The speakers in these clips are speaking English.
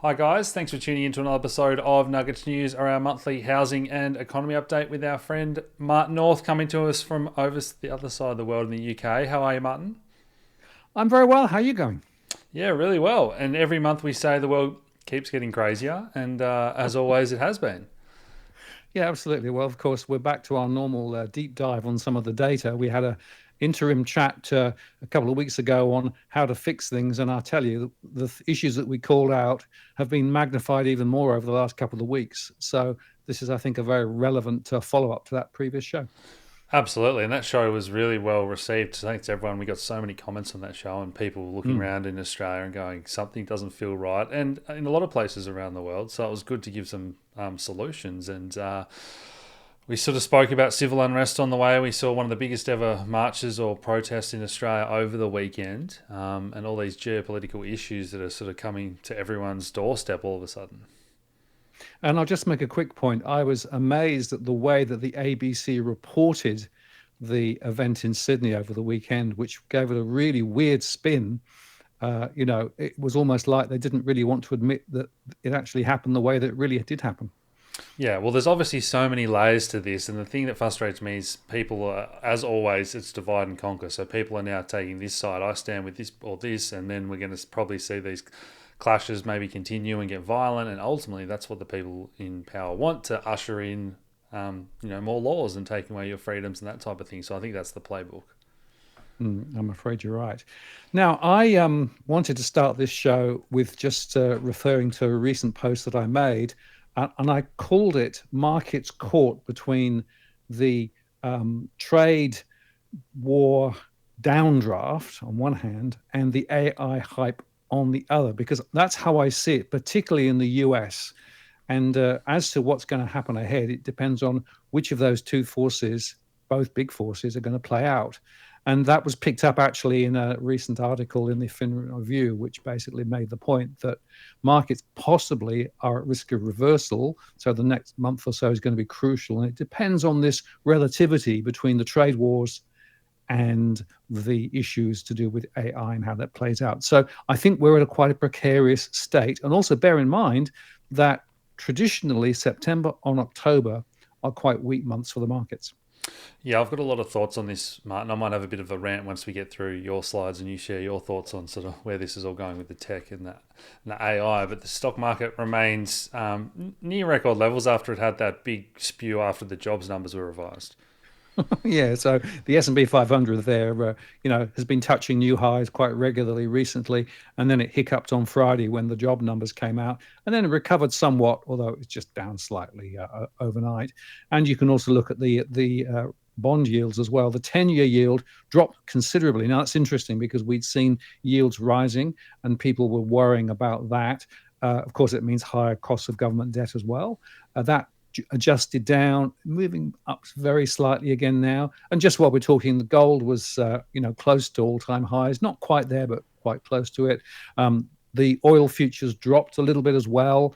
Hi guys, thanks for tuning in to another episode of Nugget News, our monthly housing and economy update with our friend Martin North coming to us from over the other side of the world in the UK. How are you, Martin? I'm very well. How are you going? Yeah, really well. And every month we say the world keeps getting crazier, and as always, it has been. Yeah, absolutely. Well, of course, we're back to our normal deep dive on some of the data. We had a interim chat a couple of weeks ago on how to fix things, and I'll tell you, the issues that we called out have been magnified even more over the last couple of weeks. So this is, I think, a very relevant follow-up to that previous show. Absolutely, and that show was really well received. Thanks to everyone. We got so many comments on that show, and people looking Mm. around in Australia and going, something doesn't feel right, and in a lot of places around the world. So it was good to give some solutions. And we sort of spoke about civil unrest on the way. We saw one of the biggest ever marches or protests in Australia over the weekend, and all these geopolitical issues that are sort of coming to everyone's doorstep all of a sudden. And I'll just make a quick point. I was amazed at the way that the ABC reported the event in Sydney over the weekend, which gave it a really weird spin. It was almost like they didn't really want to admit that it actually happened the way that it really did happen. Yeah, well, there's obviously so many layers to this, and the thing that frustrates me is people are, as always, it's divide and conquer. So people are now taking this side. I stand with this or this, and then we're going to probably see these clashes maybe continue and get violent, and ultimately that's what the people in power want to usher in, more laws and taking away your freedoms and that type of thing. So I think that's the playbook. I'm afraid you're right. Now, I wanted to start this show with just referring to a recent post that I made, and I called it Markets Caught Between the Trade War Downdraft on one hand and the AI hype on the other, because that's how I see it, particularly in the US. And as to what's going to happen ahead, it depends on which of those two forces, both big forces, are going to play out. And that was picked up actually in a recent article in the Fin Review, which basically made the point that markets possibly are at risk of reversal. So the next month or so is going to be crucial. And it depends on this relativity between the trade wars and the issues to do with AI and how that plays out. So I think we're at quite a precarious state. And also bear in mind that traditionally September and October are quite weak months for the markets. Yeah, I've got a lot of thoughts on this, Martin. I might have a bit of a rant once we get through your slides and you share your thoughts on sort of where this is all going with the tech and the AI. But the stock market remains near record levels after it had that big spew after the jobs numbers were revised. Yeah, so the S&P 500 there, has been touching new highs quite regularly recently, and then it hiccuped on Friday when the job numbers came out, and then it recovered somewhat, although it was just down slightly overnight. And you can also look at the bond yields as well. The 10-year yield dropped considerably. Now that's interesting because we'd seen yields rising, and people were worrying about that. Of course, it means higher costs of government debt as well. That adjusted down, moving up very slightly again now. And just while we're talking, the gold was, close to all-time highs, not quite there, but quite close to it. The oil futures dropped a little bit as well,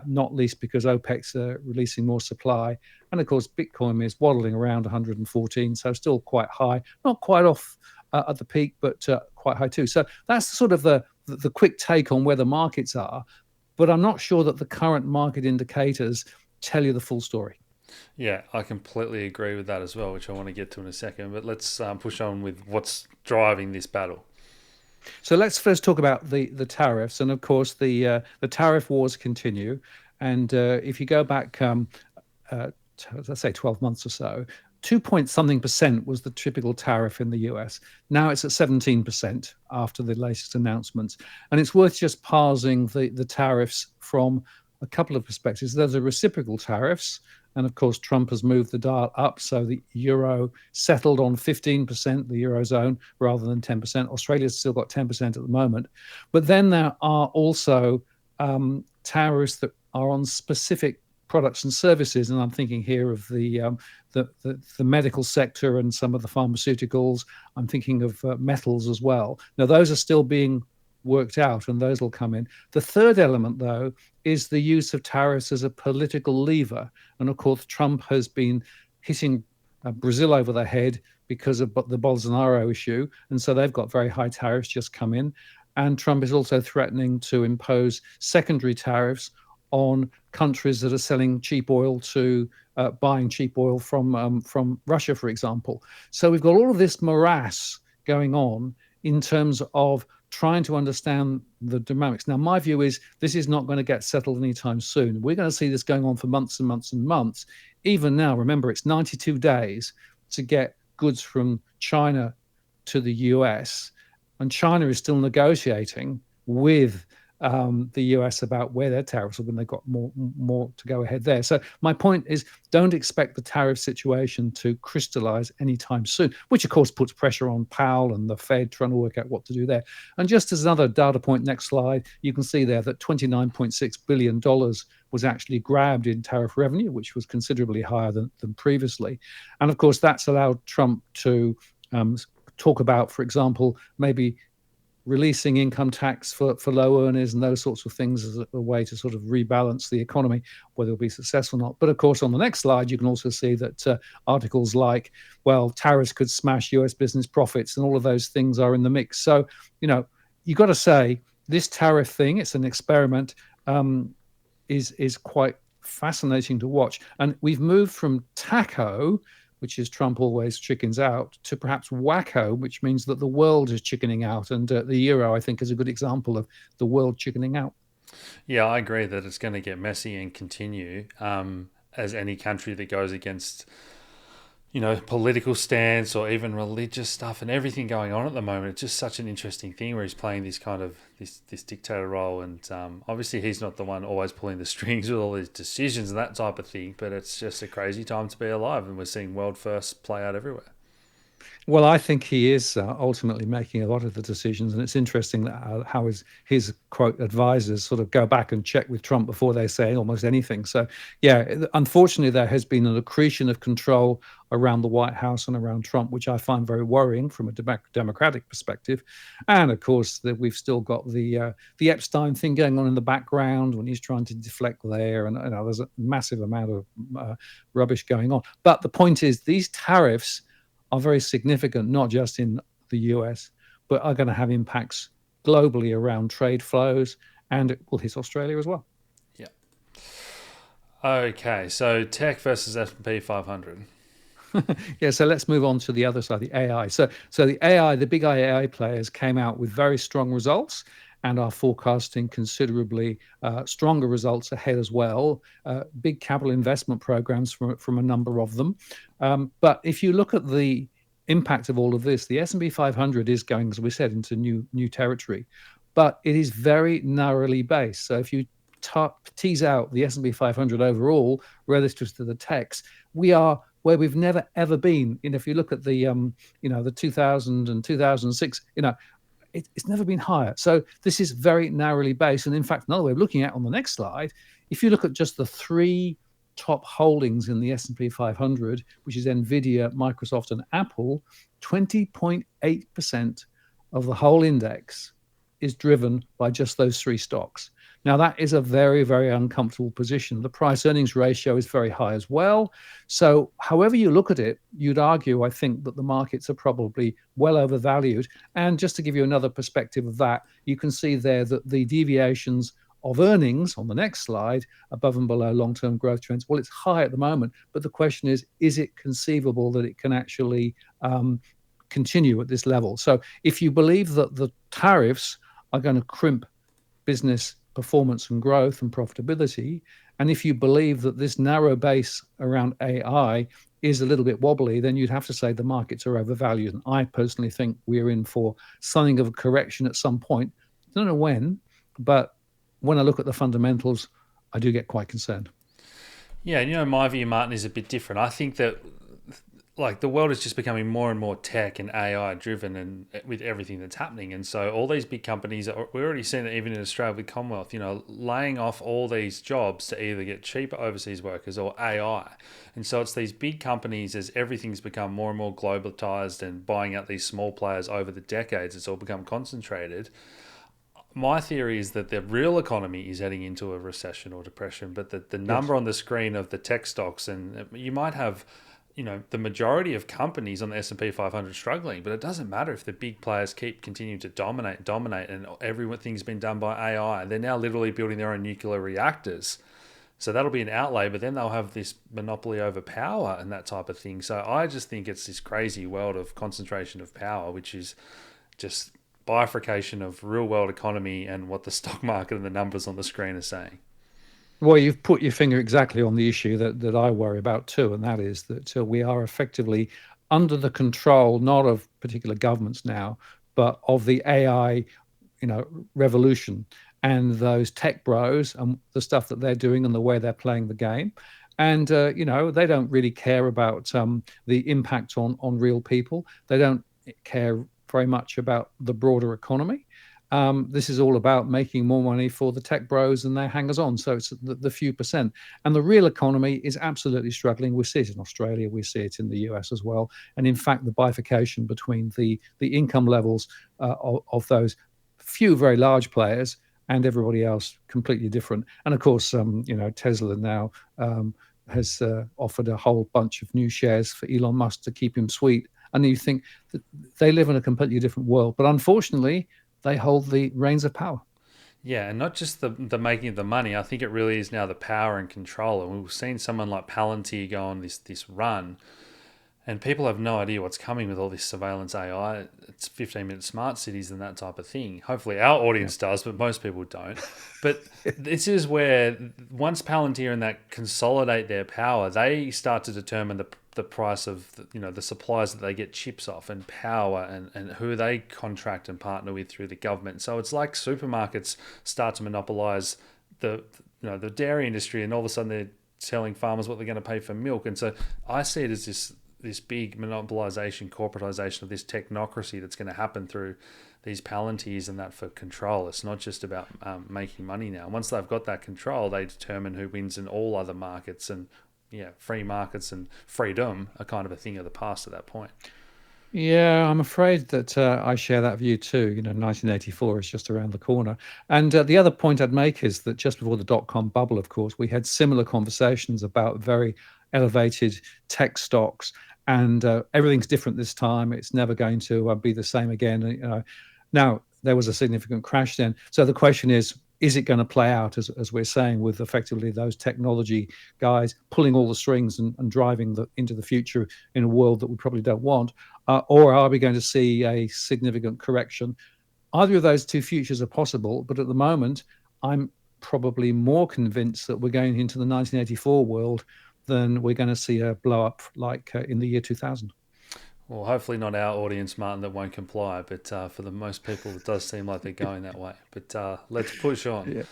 not least because OPEC's releasing more supply. And of course, Bitcoin is waddling around 114, so still quite high, not quite off at the peak, but quite high too. So that's sort of the quick take on where the markets are. But I'm not sure that the current market indicators tell you the full story. Yeah, I completely agree with that as well, which I want to get to in a second. But let's push on with what's driving this battle. So let's first talk about the tariffs, and of course the tariff wars continue. And if you go back, let's say 12 months or so, 2 point something percent was the typical tariff in the US. Now it's at 17% after the latest announcements. And it's worth just parsing the tariffs from a couple of perspectives. There's a reciprocal tariffs, and of course, Trump has moved the dial up. So the euro settled on 15%, the eurozone, rather than 10%. Australia's still got 10% at the moment. But then there are also tariffs that are on specific products and services. And I'm thinking here of the medical sector and some of the pharmaceuticals. I'm thinking of metals as well. Now, those are still being worked out, and those will come in. The third element, though, is the use of tariffs as a political lever. And of course, Trump has been hitting Brazil over the head because of the Bolsonaro issue. And so they've got very high tariffs just come in. And Trump is also threatening to impose secondary tariffs on countries that are selling cheap oil to buying cheap oil from Russia, for example. So we've got all of this morass going on in terms of trying to understand the dynamics. Now, my view is this is not going to get settled anytime soon. We're going to see this going on for months and months and months. Even now, remember, it's 92 days to get goods from China to the US, and China is still negotiating with the US about where their tariffs are when they've got more to go ahead there. So my point is, don't expect the tariff situation to crystallize anytime soon, which of course puts pressure on Powell and the Fed trying to work out what to do there. And just as another data point, next slide, you can see there that $29.6 billion was actually grabbed in tariff revenue, which was considerably higher than previously. And of course, that's allowed Trump to talk about, for example, maybe releasing income tax for low earners and those sorts of things as a way to sort of rebalance the economy, whether it'll be successful or not. But of course, on the next slide, you can also see that articles like, well, tariffs could smash US business profits and all of those things are in the mix. So, you've got to say this tariff thing, it's an experiment, is quite fascinating to watch. And we've moved from TACO, which is Trump always chickens out, to perhaps wacko, which means that the world is chickening out. And the euro, I think, is a good example of the world chickening out. Yeah, I agree that it's going to get messy and continue, as any country that goes against, political stance or even religious stuff and everything going on at the moment. It's just such an interesting thing where he's playing this kind of this dictator role, and obviously he's not the one always pulling the strings with all these decisions and that type of thing. But it's just a crazy time to be alive, and we're seeing world firsts play out everywhere. Well, I think he is ultimately making a lot of the decisions, and it's interesting that how his quote advisors sort of go back and check with Trump before they say almost anything. So, yeah, unfortunately, there has been an accretion of control around the White House and around Trump, which I find very worrying from a democratic perspective. And of course, that we've still got the Epstein thing going on in the background when he's trying to deflect there, and there's a massive amount of rubbish going on. But the point is, these tariffs are very significant, not just in the US, but are going to have impacts globally around trade flows, and it will hit Australia as well. Yeah. Okay, so tech versus S&P 500. Yeah, so let's move on to the other side, the AI. So the AI, the big AI players came out with very strong results and are forecasting considerably stronger results ahead as well. Big capital investment programs from a number of them. But if you look at the impact of all of this, the S&P 500 is going, as we said, into new territory, but it is very narrowly based. So if you tease out the S&P 500 overall relative to the techs, we are where we've never ever been. If you look at the 2000 and 2006, it's never been higher. So this is very narrowly based. And in fact, another way of looking at it on the next slide, if you look at just the three top holdings in the S&P 500, which is Nvidia, Microsoft, and Apple, 20.8% of the whole index is driven by just those three stocks. Now, that is a very, very uncomfortable position. The price earnings ratio is very high as well. So however you look at it, you'd argue, I think, that the markets are probably well overvalued. And just to give you another perspective of that, you can see there that the deviations of earnings on the next slide, above and below long-term growth trends, well, it's high at the moment. But the question is it conceivable that it can actually continue at this level? So if you believe that the tariffs are going to crimp business performance and growth and profitability, and if you believe that this narrow base around AI is a little bit wobbly, then you'd have to say the markets are overvalued. And I personally think we're in for something of a correction at some point. I don't know when, but when I look at the fundamentals, I do get quite concerned. Yeah, my view, Martin, is a bit different. I think that the world is just becoming more and more tech and AI driven, and with everything that's happening. And so all these big companies, we're already seeing it even in Australia with Commonwealth, laying off all these jobs to either get cheaper overseas workers or AI. And so it's these big companies, as everything's become more and more globalized and buying out these small players over the decades, it's all become concentrated. My theory is that the real economy is heading into a recession or depression, but the Yes. number on the screen of the tech stocks, and you might have the majority of companies on the S&P 500 struggling, but it doesn't matter if the big players keep continuing to dominate, and everything's been done by AI. They're now literally building their own nuclear reactors. So that'll be an outlay, but then they'll have this monopoly over power and that type of thing. So I just think it's this crazy world of concentration of power, which is just bifurcation of real world economy and what the stock market and the numbers on the screen are saying. Well, you've put your finger exactly on the issue that I worry about too, and that is that we are effectively under the control not of particular governments now, but of the AI, revolution, and those tech bros and the stuff that they're doing and the way they're playing the game. And they don't really care about the impact on real people. They don't care very much about the broader economy. This is all about making more money for the tech bros and their hangers on. So it's the few percent. And the real economy is absolutely struggling. We see it in Australia. We see it in the US as well. And in fact, the bifurcation between the income levels of those few very large players and everybody else completely different. And of course, Tesla now has offered a whole bunch of new shares for Elon Musk to keep him sweet. And you think that they live in a completely different world. But unfortunately, they hold the reins of power. Yeah, and not just the making of the money. I think it really is now the power and control. And we've seen someone like Palantir go on this run, and people have no idea what's coming with all this surveillance AI. It's 15-minute smart cities and that type of thing. Hopefully our audience does, but most people don't. But this is where once Palantir and that consolidate their power, they start to determine the price of the suppliers that they get chips off, and power, and who they contract and partner with through the government. So it's like supermarkets start to monopolize the dairy industry, and all of a sudden they're telling farmers what they're going to pay for milk. And so I see it as this big monopolization, corporatization of this technocracy that's going to happen through these Palantirs and that for control. It's not just about making money now. Once they've got that control, they determine who wins in all other markets, and free markets and freedom are kind of a thing of the past at that point. Yeah, I'm afraid that I share that view too. 1984 is just around the corner. And the other point I'd make is that just before the dot-com bubble, of course, we had similar conversations about very elevated tech stocks, and everything's different this time. It's never going to be the same again. Now, there was a significant crash then. So the question is it going to play out as we're saying, with effectively those technology guys pulling all the strings and driving into the future in a world that we probably don't want? Or are we going to see a significant correction? Either of those two futures are possible, but at the moment, I'm probably more convinced that we're going into the 1984 world than we're going to see a blow up like in the year 2000. Well, hopefully not our audience, Martin, that won't comply. But for the most people, it does seem like they're going that way. But let's push on. Yeah.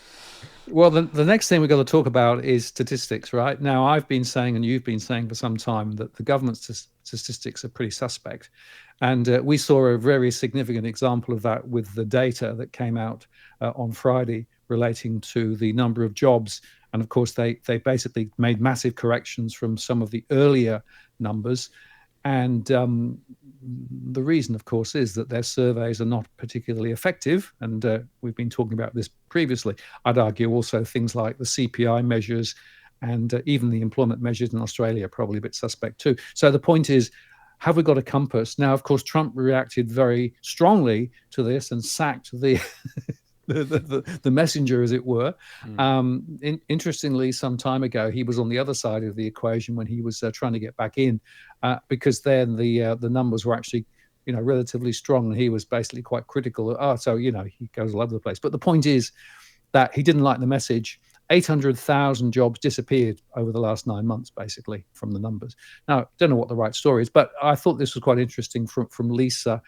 Well, the next thing we're going to talk about is statistics, right? Now, I've been saying, and you've been saying for some time, that the government's statistics are pretty suspect. And we saw a very significant example of that with the data that came out on Friday relating to the number of jobs. And of course, they basically made massive corrections from some of the earlier numbers. And the reason, of course, is that their surveys are not particularly effective. And we've been talking about this previously. I'd argue also things like the CPI measures and even the employment measures in Australia are probably a bit suspect too. So the point is, have we got a compass? Now, of course, Trump reacted very strongly to this and sacked the the messenger, as it were. Interestingly, some time ago, he was on the other side of the equation when he was trying to get back in, because then the numbers were actually, relatively strong, and he was basically quite critical. So he goes all over the place. But the point is that he didn't like the message. 800,000 jobs disappeared over the last 9 months, basically, from the numbers. Now, I don't know what the right story is, but I thought this was quite interesting from Lisa.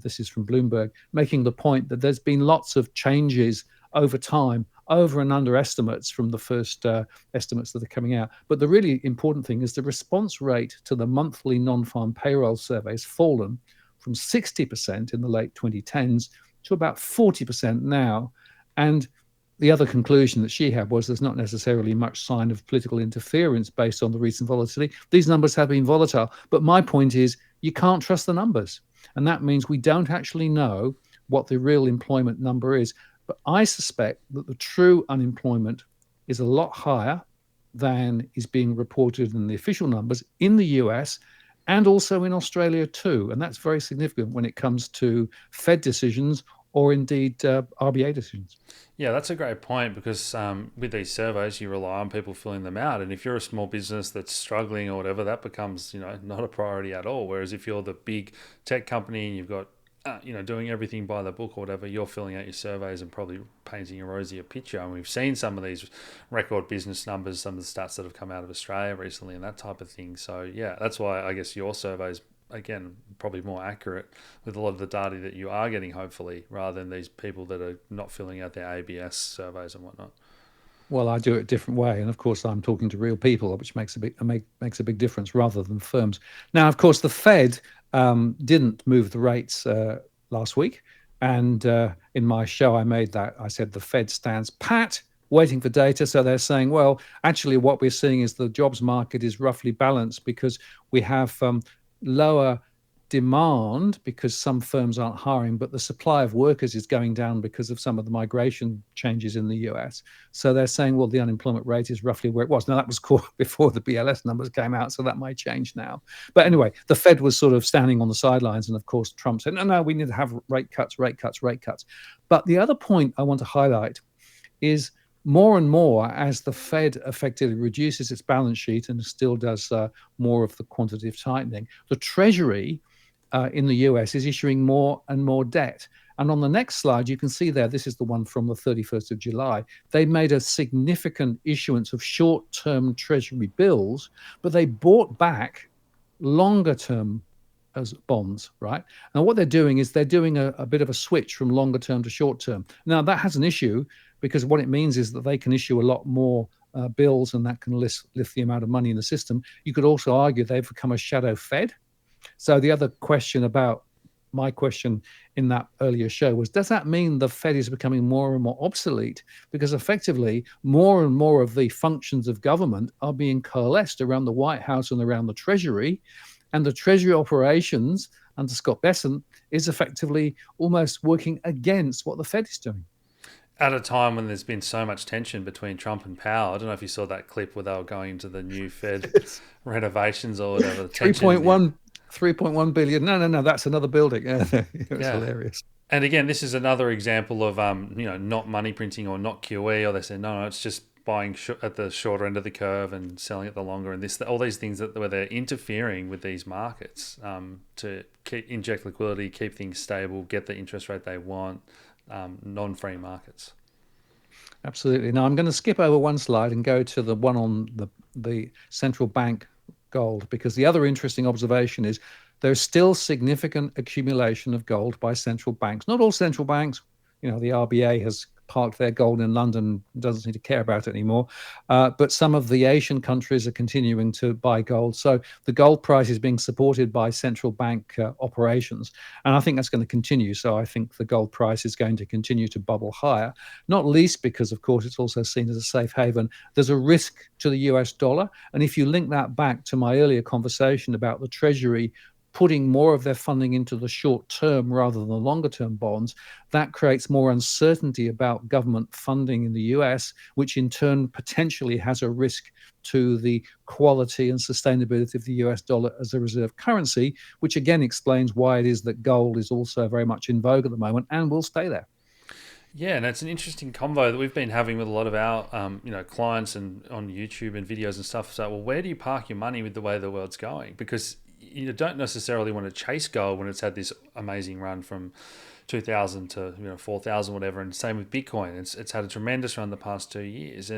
This is from Bloomberg, making the point that there's been lots of changes over time, over and under estimates from the first estimates that are coming out. But the really important thing is the response rate to the monthly non-farm payroll survey has fallen from 60% in the late 2010s to about 40% now. And the other conclusion that she had was there's not necessarily much sign of political interference based on the recent volatility. These numbers have been volatile. But my point is, you can't trust the numbers. And that means we don't actually know what the real employment number is. But I suspect that the true unemployment is a lot higher than is being reported in the official numbers in the US and also in Australia too. And that's very significant when it comes to Fed decisions or indeed RBA decisions. Yeah, that's a great point because with these surveys, you rely on people filling them out, and if you're a small business that's struggling or whatever, that becomes not a priority at all. Whereas if you're the big tech company and you've got doing everything by the book or whatever, you're filling out your surveys and probably painting a rosier picture. And we've seen some of these record business numbers, some of the stats that have come out of Australia recently, and that type of thing. So yeah, that's why I guess your surveys again probably more accurate with a lot of the data that you are getting, hopefully, rather than these people that are not filling out their ABS surveys and whatnot. Well, I do it a different way, and of course, I'm talking to real people, which makes a big difference rather than firms. Now, of course, the Fed didn't move the rates last week, and in my show, I said the Fed stands pat, waiting for data. So they're saying, well, actually, what we're seeing is the jobs market is roughly balanced because we have lower demand because some firms aren't hiring, but the supply of workers is going down because of some of the migration changes in the US. So they're saying, well, the unemployment rate is roughly where it was. Now, that was before the BLS numbers came out, so that might change now. But anyway, the Fed was sort of standing on the sidelines. And of course, Trump said, no, we need to have rate cuts, rate cuts, rate cuts. But the other point I want to highlight is more and more as the Fed effectively reduces its balance sheet and still does more of the quantitative tightening, the Treasury in the US is issuing more and more debt. And on the next slide, you can see there, this is the one from the 31st of July. They made a significant issuance of short term Treasury bills, but they bought back longer term as bonds, right? Now, what they're doing is they're doing a bit of a switch from longer term to short term. Now, that has an issue because what it means is that they can issue a lot more bills and that can lift the amount of money in the system. You could also argue they've become a shadow Fed. So the other question about my question in that earlier show was, does that mean the Fed is becoming more and more obsolete? Because effectively, more and more of the functions of government are being coalesced around the White House and around the Treasury. And the Treasury operations under Scott Bessent is effectively almost working against what the Fed is doing. At a time when there's been so much tension between Trump and Powell, I don't know if you saw that clip where they were going into the new Fed renovations or whatever. The tension 3.1 3.1 billion. No, that's another building. It was yeah. hilarious. And again, this is another example of not money printing or not QE, or they say no, it's just buying at the shorter end of the curve and selling at the longer, and all these things where they're interfering with these markets to inject liquidity, keep things stable, get the interest rate they want, non-free markets. Absolutely. Now I'm going to skip over one slide and go to the one on the central bank gold, because the other interesting observation is there's still significant accumulation of gold by central banks. Not all central banks, the RBA has parked their gold in London, doesn't seem to care about it anymore. But some of the Asian countries are continuing to buy gold. So the gold price is being supported by central bank operations. And I think that's going to continue. So I think the gold price is going to continue to bubble higher, not least because, of course, it's also seen as a safe haven. There's a risk to the US dollar. And if you link that back to my earlier conversation about the Treasury putting more of their funding into the short term rather than the longer term bonds, that creates more uncertainty about government funding in the US, which in turn potentially has a risk to the quality and sustainability of the US dollar as a reserve currency, which again explains why it is that gold is also very much in vogue at the moment and will stay there. Yeah, and it's an interesting convo that we've been having with a lot of our, clients and on YouTube and videos and stuff. So, well, where do you park your money with the way the world's going? Because you don't necessarily want to chase gold when it's had this amazing run from 2000 to 4000, whatever. And same with Bitcoin. It's had a tremendous run the past 2 years,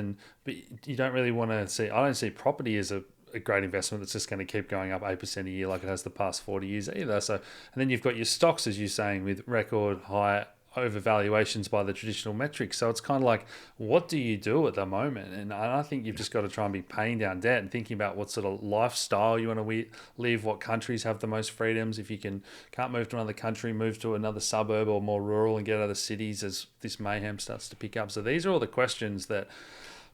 but you don't really want to see. I don't see property as a great investment that's just going to keep going up 8% a year like it has the past 40 years either. So, and then you've got your stocks, as you're saying, with record high overvaluations by the traditional metrics. So it's kind of like, what do you do at the moment? And I think you've just got to try and be paying down debt and thinking about what sort of lifestyle you want to live, what countries have the most freedoms. If you can't move to another country, move to another suburb or more rural and get out of the cities as this mayhem starts to pick up. So these are all the questions that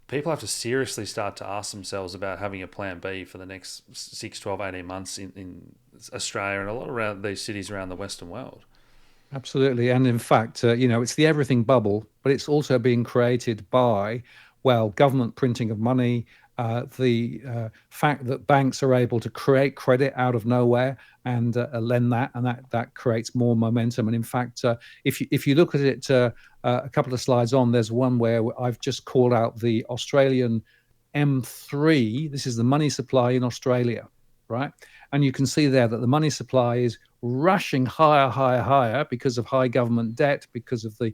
people have to seriously start to ask themselves about having a plan B for the next 6, 12, 18 months in Australia and a lot around these cities around the Western world. Absolutely. And in fact, it's the everything bubble, but it's also being created by, well, government printing of money, the fact that banks are able to create credit out of nowhere and lend that, and that creates more momentum. And in fact, if you look at it a couple of slides on, there's one where I've just called out the Australian M3. This is the money supply in Australia, right? And you can see there that the money supply is rushing higher, higher, higher because of high government debt, because of the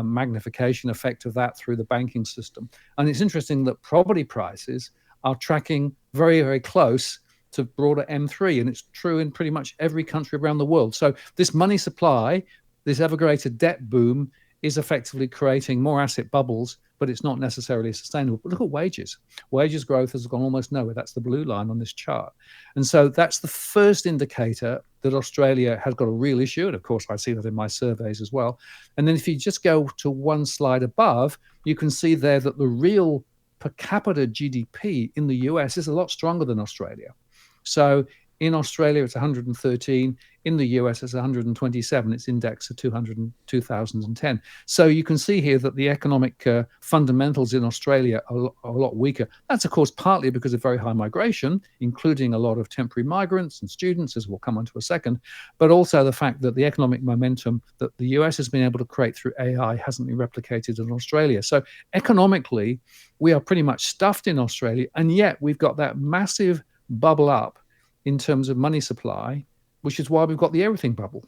magnification effect of that through the banking system. And it's interesting that property prices are tracking very, very close to broader M3. And it's true in pretty much every country around the world. So this money supply, this ever greater debt boom, is effectively creating more asset bubbles, but it's not necessarily sustainable. But look at wages. Wages growth has gone almost nowhere. That's the blue line on this chart. And so that's the first indicator that Australia has got a real issue. And of course, I see that in my surveys as well. And then if you just go to one slide above, you can see there that the real per capita GDP in the US is a lot stronger than Australia. So in Australia, it's 113. In the US, it's 127. It's indexed to 200 in 2010. So you can see here that the economic fundamentals in Australia are a lot weaker. That's, of course, partly because of very high migration, including a lot of temporary migrants and students, as we'll come on to a second, but also the fact that the economic momentum that the US has been able to create through AI hasn't been replicated in Australia. So economically, we are pretty much stuffed in Australia, and yet we've got that massive bubble up in terms of money supply, which is why we've got the everything bubble.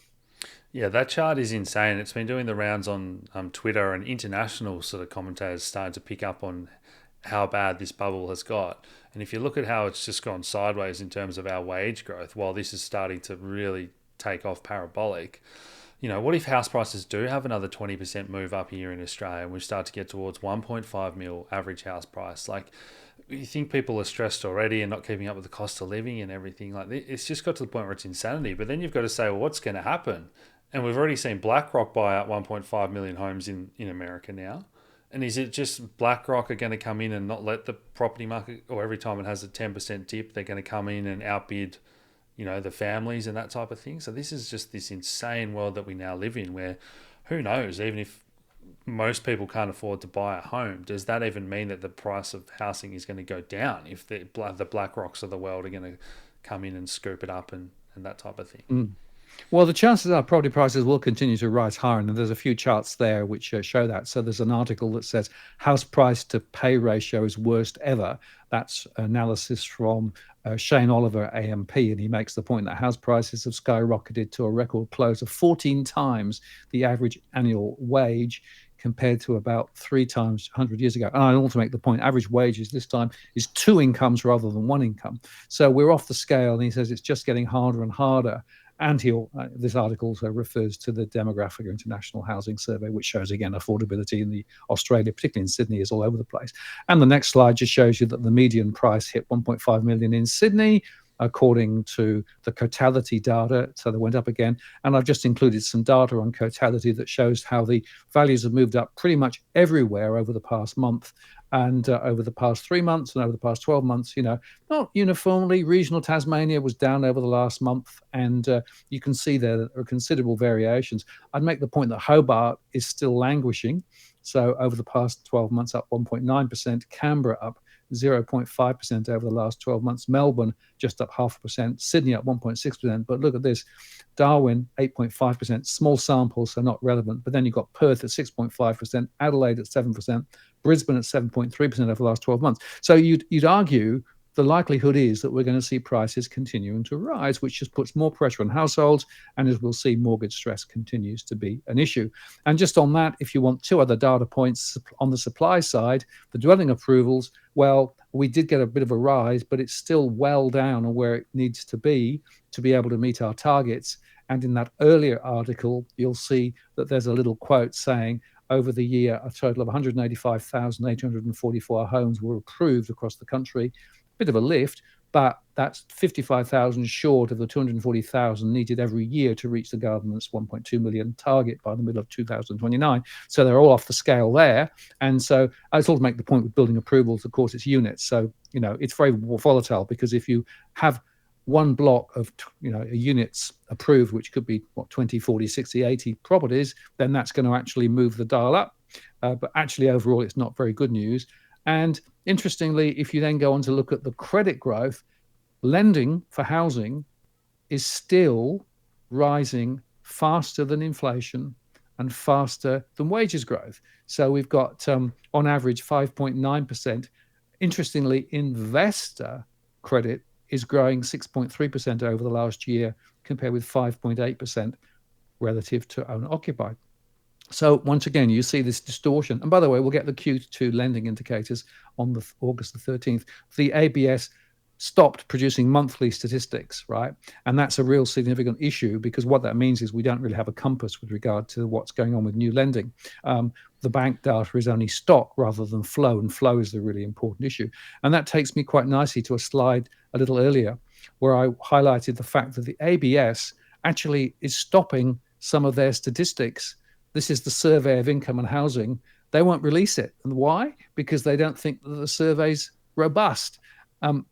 Yeah, that chart is insane. It's been doing the rounds on Twitter, and international sort of commentators starting to pick up on how bad this bubble has got. And if you look at how it's just gone sideways in terms of our wage growth, while this is starting to really take off parabolic, what if house prices do have another 20% move up here in Australia and we start to get towards 1.5 mil average house price? Like, you think people are stressed already and not keeping up with the cost of living and everything. Like, it's just got to the point where it's insanity. But then you've got to say, well, what's going to happen? And we've already seen BlackRock buy out 1.5 million homes in America now. And is it just BlackRock are going to come in and not let the property market, or every time it has a 10% dip, they're going to come in and outbid, the families and that type of thing? So this is just this insane world that we now live in, where who knows, even if most people can't afford to buy a home, does that even mean that the price of housing is going to go down if the BlackRocks of the world are going to come in and scoop it up and that type of thing? Mm. Well, the chances are property prices will continue to rise higher, and there's a few charts there which show that. So there's an article that says house price to pay ratio is worst ever. That's analysis from Shane Oliver at AMP, and he makes the point that house prices have skyrocketed to a record close of 14 times the average annual wage, compared to about 3 times 100 years ago. And I also make the point, average wages this time is 2 incomes rather than 1 income. So we're off the scale, and he says it's just getting harder and harder. And this article also refers to the Demographic International Housing Survey, which shows, again, affordability in Australia, particularly in Sydney, is all over the place. And the next slide just shows you that the median price hit 1.5 million in Sydney, according to the Cotality data. So they went up again. And I've just included some data on Cotality that shows how the values have moved up pretty much everywhere over the past month, and over the past 3 months, and over the past 12 months, not uniformly. Regional Tasmania was down over the last month, and you can see there are considerable variations. I'd make the point that Hobart is still languishing. So over the past 12 months, up 1.9%, Canberra up 0.5% over the last 12 months. Melbourne just up 0.5%. Sydney up 1.6%. But look at this. Darwin, 8.5%. Small sample, so not relevant. But then you've got Perth at 6.5%. Adelaide at 7%. Brisbane at 7.3% over the last 12 months. So you'd argue the likelihood is that we're going to see prices continuing to rise, which just puts more pressure on households. And as we'll see, mortgage stress continues to be an issue. And just on that, if you want 2 other data points on the supply side, the dwelling approvals, well, we did get a bit of a rise, but it's still well down on where it needs to be able to meet our targets. And in that earlier article, you'll see that there's a little quote saying, over the year, a total of 185,844 homes were approved across the country. Bit of a lift, but that's 55,000 short of the 240,000 needed every year to reach the government's 1.2 million target by the middle of 2029. So they're all off the scale there. And so I just want to make the point with building approvals, of course, it's units. So, it's very volatile, because if you have one block of units approved, which could be 20, 40, 60, 80 properties, then that's going to actually move the dial up. But actually, overall, it's not very good news. And interestingly, if you then go on to look at the credit growth, lending for housing is still rising faster than inflation and faster than wages growth. So we've got, on average, 5.9%. Interestingly, investor credit is growing 6.3% over the last year, compared with 5.8% relative to owner occupied. So once again, you see this distortion. And by the way, we'll get the Q2 lending indicators on the August the 13th. The ABS stopped producing monthly statistics, right? And that's a real significant issue, because what that means is we don't really have a compass with regard to what's going on with new lending. The bank data is only stock rather than flow, and flow is the really important issue. And that takes me quite nicely to a slide a little earlier, where I highlighted the fact that the ABS actually is stopping some of their statistics. This is the Survey of Income and Housing. They won't release it. And why? Because they don't think that the survey's robust.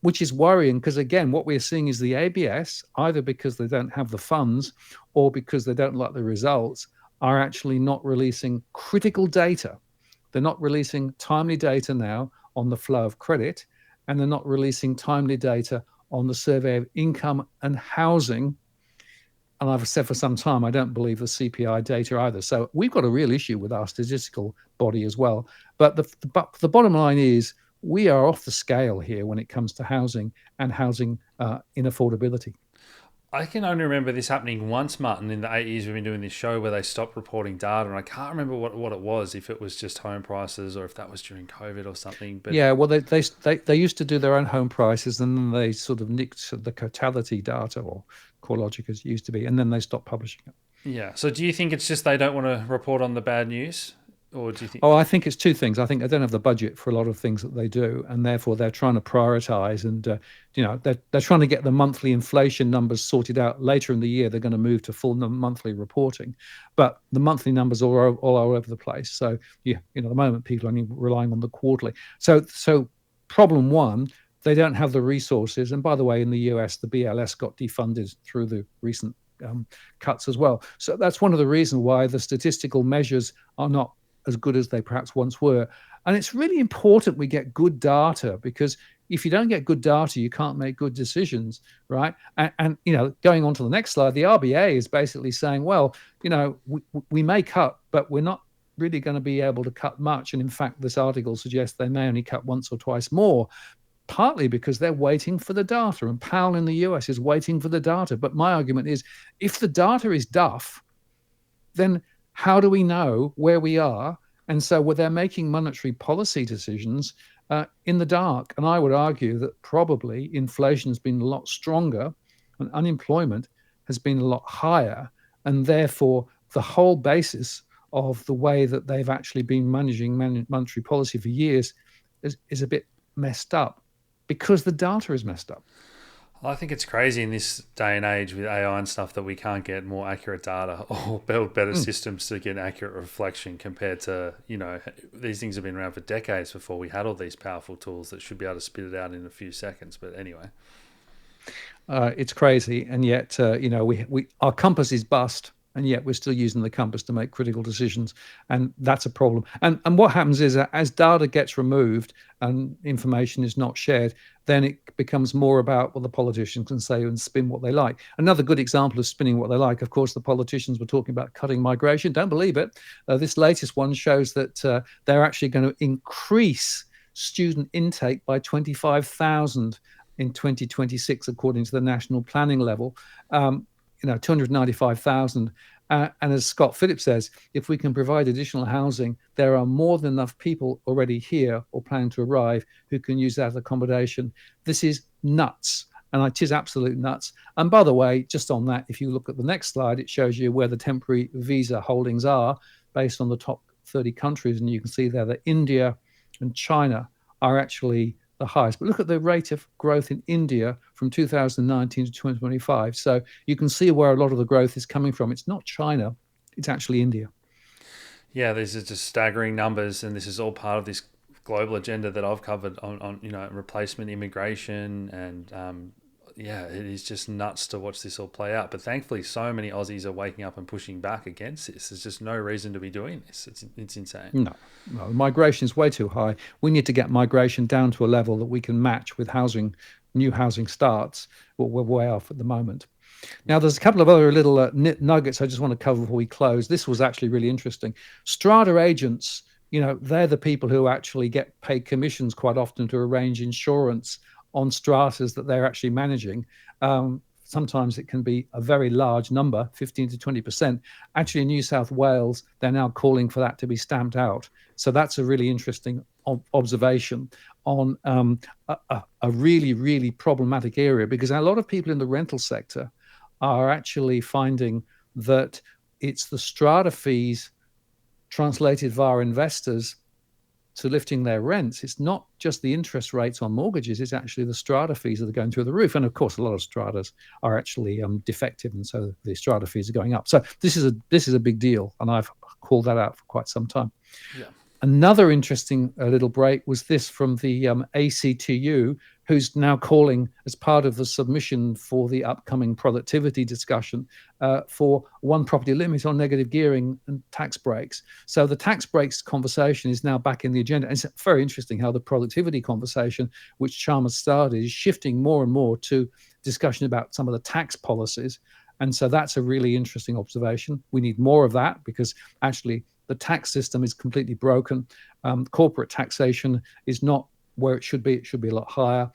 Which is worrying, because again, what we're seeing is the ABS, either because they don't have the funds or because they don't like the results, are actually not releasing critical data. They're not releasing timely data now on the flow of credit, and they're not releasing timely data on the Survey of Income and Housing. And I've said for some time, I don't believe the CPI data either. So we've got a real issue with our statistical body as well. But the bottom line is, we are off the scale here when it comes to housing and housing inaffordability. I can only remember this happening once, Martin, in the 8 years we've been doing this show, where they stopped reporting data, and I can't remember what it was, if it was just home prices or if that was during COVID or something. But Yeah, well, they used to do their own home prices, and then they sort of nicked the totality data, or CoreLogic as it used to be, and then they stopped publishing it. yeah, so do you think it's just they don't want to report on the bad news, or do you think? Oh, I think it's two things. I think they don't have the budget for a lot of things that they do, and therefore they're trying to prioritize. And they're trying to get the monthly inflation numbers sorted out. Later in the year, they're going to move to full monthly reporting, but the monthly numbers are all over the place. So yeah, at the moment people are only relying on the quarterly. So problem one, they don't have the resources. And by the way, in the US, the BLS got defunded through the recent cuts as well. So that's one of the reasons why the statistical measures are not as good as they perhaps once were. And it's really important we get good data, because if you don't get good data, you can't make good decisions, right? And going on to the next slide, the RBA is basically saying, well, we may cut, but we're not really going to be able to cut much. And in fact, this article suggests they may only cut once or twice more, partly because they're waiting for the data. And Powell in the US is waiting for the data. But my argument is, if the data is duff, then how do we know where we are? And so they're making monetary policy decisions in the dark. And I would argue that probably inflation has been a lot stronger and unemployment has been a lot higher. And therefore, the whole basis of the way that they've actually been managing monetary policy for years is a bit messed up, because the data is messed up. I think it's crazy in this day and age with AI and stuff that we can't get more accurate data or build better systems to get accurate reflection, compared to, these things have been around for decades before we had all these powerful tools that should be able to spit it out in a few seconds. But anyway. It's crazy. And yet, we our compass is bust. And yet we're still using the compass to make critical decisions, and that's a problem. And what happens is that as data gets removed and information is not shared, then it becomes more about what the politicians can say and spin what they like. Another good example of spinning what they like, of course, the politicians were talking about cutting migration. Don't believe it. This latest one shows that they're actually going to increase student intake by 25,000 in 2026, according to the national planning level. 295,000. And as Scott Phillips says, if we can provide additional housing, there are more than enough people already here or planning to arrive who can use that accommodation. This is nuts. And it is absolute nuts. And by the way, just on that, if you look at the next slide, it shows you where the temporary visa holdings are based on the top 30 countries. And you can see there that India and China are actually the highest. But look at the rate of growth in India from 2019 to 2025. So you can see where a lot of the growth is coming from. It's not China, it's actually India. Yeah, these are just staggering numbers, and this is all part of this global agenda that I've covered on replacement immigration and yeah, it is just nuts to watch this all play out. But thankfully, so many Aussies are waking up and pushing back against this. There's just no reason to be doing this. It's insane. No, no, migration is way too high. We need to get migration down to a level that we can match with housing, new housing starts. Well, we're way off at the moment. Now, there's a couple of other little nuggets I just want to cover before we close. This was actually really interesting. Strata agents, they're the people who actually get paid commissions quite often to arrange insurance on stratas that they're actually managing. Sometimes it can be a very large number, 15 to 20%. Actually, in New South Wales, they're now calling for that to be stamped out. So that's a really interesting observation on a really, really problematic area, because a lot of people in the rental sector are actually finding that it's the strata fees translated via investors to lifting their rents. It's not just the interest rates on mortgages, it's actually the strata fees that are going through the roof. And of course, a lot of stratas are actually defective, and so the strata fees are going up. So this is a big deal, and I've called that out for quite some time. Yeah. Another interesting little break was this from the ACTU, who's now calling, as part of the submission for the upcoming productivity discussion, for one property limit on negative gearing and tax breaks. So the tax breaks conversation is now back in the agenda. And it's very interesting how the productivity conversation, which Chalmers started, is shifting more and more to discussion about some of the tax policies. And so that's a really interesting observation. We need more of that, because actually the tax system is completely broken. Corporate taxation is not where it should be. It should be a lot higher.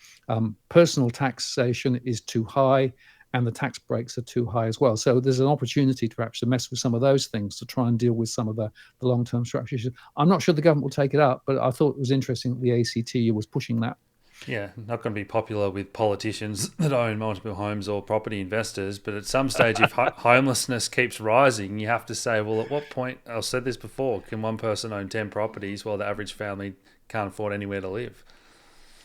Personal taxation is too high, and the tax breaks are too high as well. So there's an opportunity to actually mess with some of those things to try and deal with some of the long-term structure issues. I'm not sure the government will take it up, but I thought it was interesting that the ACTU was pushing that. Yeah, not going to be popular with politicians that own multiple homes or property investors. But at some stage, if homelessness keeps rising, you have to say, well, at what point, I've said this before, can one person own 10 properties while the average family can't afford anywhere to live?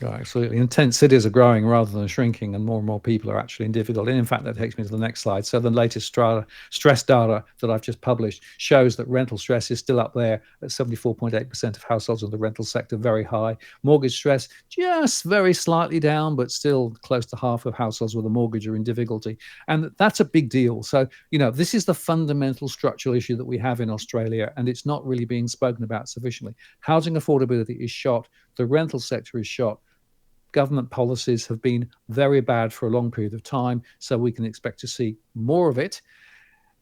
Yeah, absolutely. And tent cities are growing rather than shrinking, and more people are actually in difficulty. And in fact, that takes me to the next slide. So the latest stress data that I've just published shows that rental stress is still up there at 74.8% of households in the rental sector, very high. Mortgage stress just very slightly down, but still close to half of households with a mortgage are in difficulty. And that's a big deal. So, this is the fundamental structural issue that we have in Australia, and it's not really being spoken about sufficiently. Housing affordability is shot. The rental sector is shot. Government policies have been very bad for a long period of time, so we can expect to see more of it.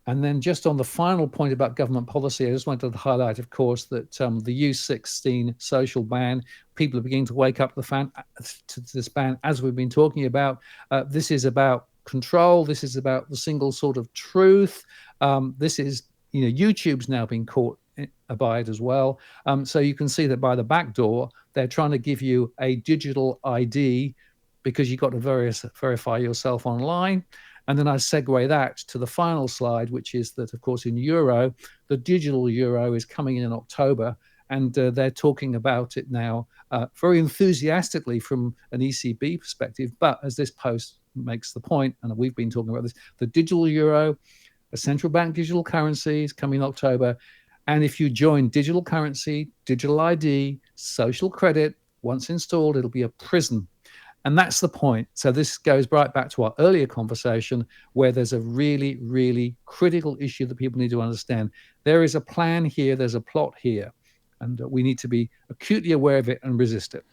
And then just on the final point about government policy, I just wanted to highlight, of course, that the U16 social ban, people are beginning to wake up to this ban, as we've been talking about. This is about control. This is about the single sort of truth. This is, YouTube's now been caught by it as well. So you can see that by the back door, they're trying to give you a digital ID because you've got to verify yourself online. And then I segue that to the final slide, which is that, of course, in euro, the digital euro is coming in October, and they're talking about it now very enthusiastically from an ECB perspective. But as this post makes the point, and we've been talking about this, the digital euro, a central bank digital currency, is coming in October. And if you join digital currency, digital ID, social credit, once installed, it'll be a prison. And that's the point. So this goes right back to our earlier conversation, where there's a really, really critical issue that people need to understand. There is a plan here, there's a plot here, and we need to be acutely aware of it and resist it.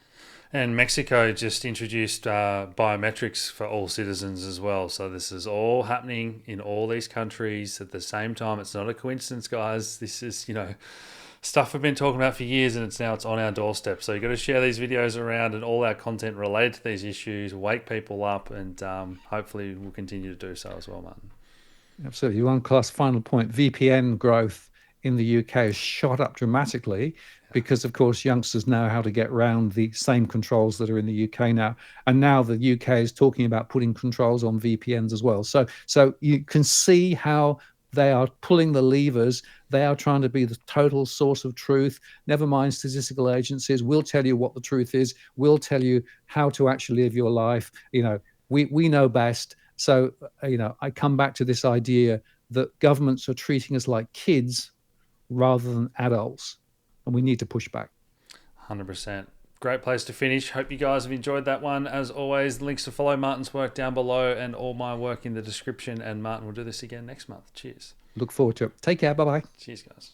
And Mexico just introduced biometrics for all citizens as well. So this is all happening in all these countries at the same time. It's not a coincidence, guys. This is, stuff we've been talking about for years, and it's on our doorstep. So you've got to share these videos around and all our content related to these issues, wake people up, and hopefully we'll continue to do so as well, Martin. Absolutely. One final point, VPN growth in the UK has shot up dramatically because, of course, youngsters know how to get around the same controls that are in the UK now. And now the UK is talking about putting controls on VPNs as well. So you can see how they are pulling the levers. They are trying to be the total source of truth. Never mind statistical agencies. We'll tell you what the truth is. We'll tell you how to actually live your life. We know best. So, I come back to this idea that governments are treating us like kids rather than adults, and we need to push back. 100%. great place to finish. Hope you guys have enjoyed that one. As always, links to follow Martin's work down below and all my work in the description. And Martin will do this again next month. Cheers. Look forward to it. Take care. Bye-bye. Cheers, guys.